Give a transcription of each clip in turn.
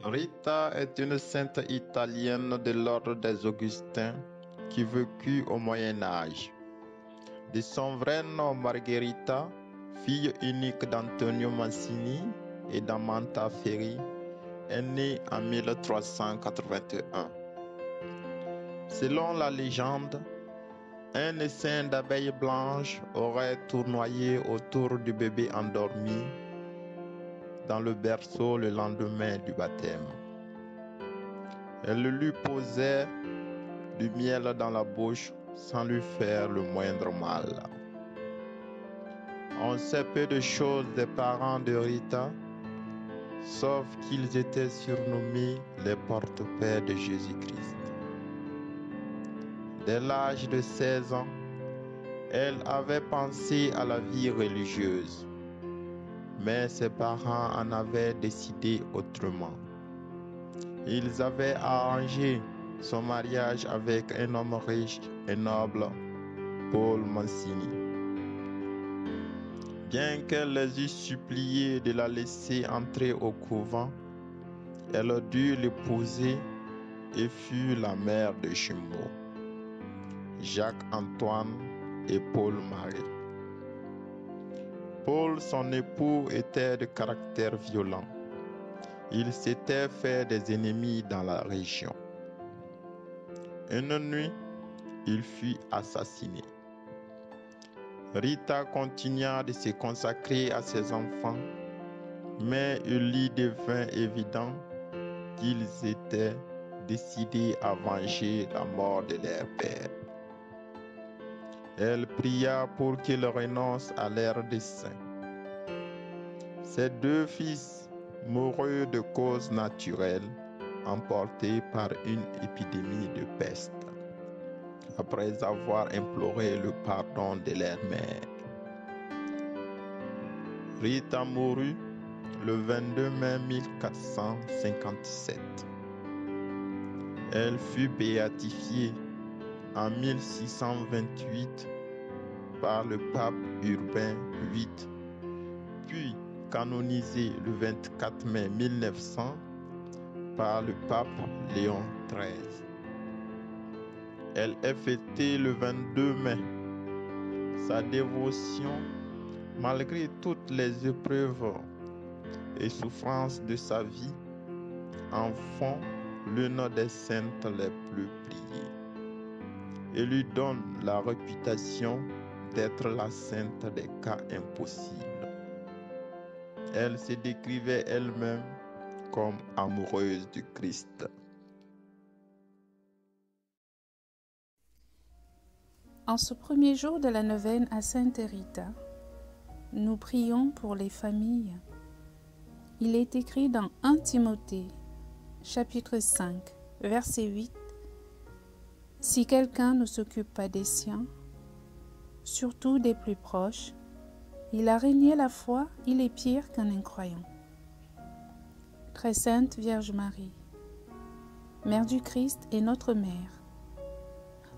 Rita est une sainte italienne de l'ordre des Augustins qui vécut au Moyen Âge. De son vrai nom Margherita, fille unique d'Antonio Mancini et d'Amanta Ferri, est née en 1381. Selon la légende, un essaim d'abeilles blanches aurait tournoyé autour du bébé endormi dans le berceau le lendemain du baptême. Elle lui posait du miel dans la bouche sans lui faire le moindre mal. On sait peu de choses des parents de Rita, sauf qu'ils étaient surnommés les porte-pères de Jésus-Christ. Dès l'âge de 16 ans, elle avait pensé à la vie religieuse, mais ses parents en avaient décidé autrement. Ils avaient arrangé son mariage avec un homme riche et noble, Paul Mancini. Bien qu'elle les eût suppliés de la laisser entrer au couvent, elle dut l'épouser et fut la mère de jumeaux, Jacques-Antoine et Paul-Marie. Paul, son époux, était de caractère violent. Il s'était fait des ennemis dans la région. Une nuit, il fut assassiné. Rita continua de se consacrer à ses enfants, mais il lui devint évident qu'ils étaient décidés à venger la mort de leur père. Elle pria pour qu'ils renoncent à leur dessein. Ses deux fils moururent de causes naturelles, emportés par une épidémie de peste, après avoir imploré le pardon de leur mère. Rita mourut le 22 mai 1457. Elle fut béatifiée en 1628 par le pape Urbain VIII, puis canonisée le 24 mai 1900 par le pape Léon XIII. Elle est fêtée le 22 mai. Sa dévotion, malgré toutes les épreuves et souffrances de sa vie, en font l'une des saintes les plus priées et lui donne la réputation d'être la sainte des cas impossibles. Elle se décrivait elle-même comme amoureuse du Christ. En ce premier jour de la neuvaine à Sainte Rita, nous prions pour les familles. Il est écrit dans 1 Timothée, chapitre 5, verset 8, « Si quelqu'un ne s'occupe pas des siens, surtout des plus proches, il a régné la foi, il est pire qu'un incroyant. » Très sainte Vierge Marie, Mère du Christ et notre Mère,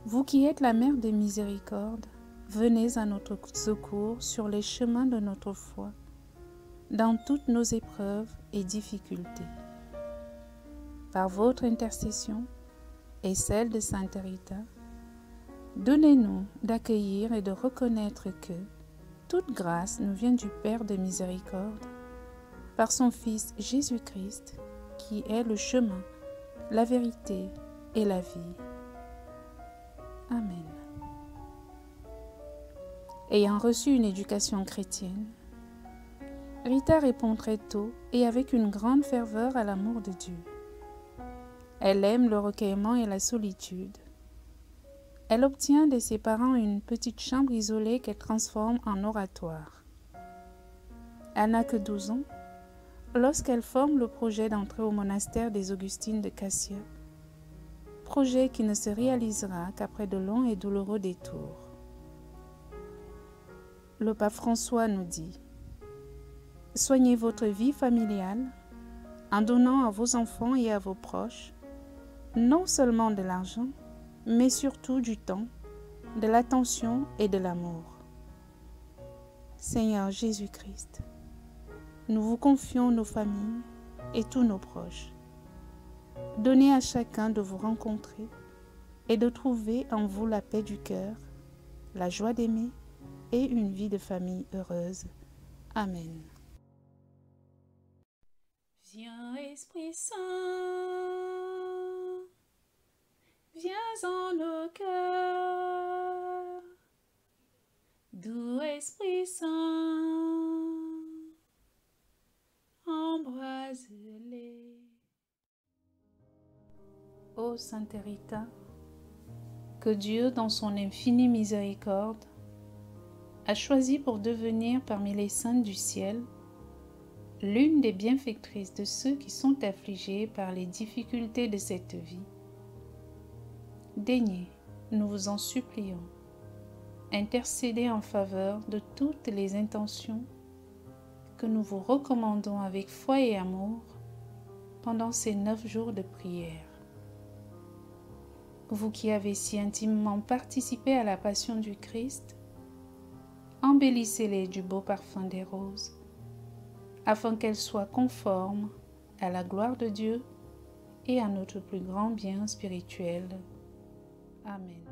vous qui êtes la Mère de miséricorde, venez à notre secours sur les chemins de notre foi, dans toutes nos épreuves et difficultés. Par votre intercession et celle de Sainte Rita, donnez-nous d'accueillir et de reconnaître que toute grâce nous vient du Père de miséricorde, par son Fils Jésus-Christ, qui est le chemin, la vérité et la vie. Amen. Ayant reçu une éducation chrétienne, Rita répond très tôt et avec une grande ferveur à l'amour de Dieu. Elle aime le recueillement et la solitude. Elle obtient de ses parents une petite chambre isolée qu'elle transforme en oratoire. Elle n'a que 12 ans lorsqu'elle forme le projet d'entrer au monastère des Augustines de Cassia, projet qui ne se réalisera qu'après de longs et douloureux détours. Le pape François nous dit « Soignez votre vie familiale en donnant à vos enfants et à vos proches non seulement de l'argent, mais surtout du temps, de l'attention et de l'amour. Seigneur Jésus-Christ, nous vous confions nos familles et tous nos proches. Donnez à chacun de vous rencontrer et de trouver en vous la paix du cœur, la joie d'aimer et une vie de famille heureuse. Amen. Viens Esprit Saint, viens en nos cœurs. Doux Esprit Saint, embrase-les. Ô Sainte Rita, que Dieu, dans son infinie miséricorde, a choisi pour devenir parmi les saintes du ciel l'une des bienfaitrices de ceux qui sont affligés par les difficultés de cette vie. Daignez, nous vous en supplions, intercéder en faveur de toutes les intentions que nous vous recommandons avec foi et amour pendant ces 9 jours de prière. Vous qui avez si intimement participé à la passion du Christ, embellissez-les du beau parfum des roses, afin qu'elles soient conformes à la gloire de Dieu et à notre plus grand bien spirituel. Amen.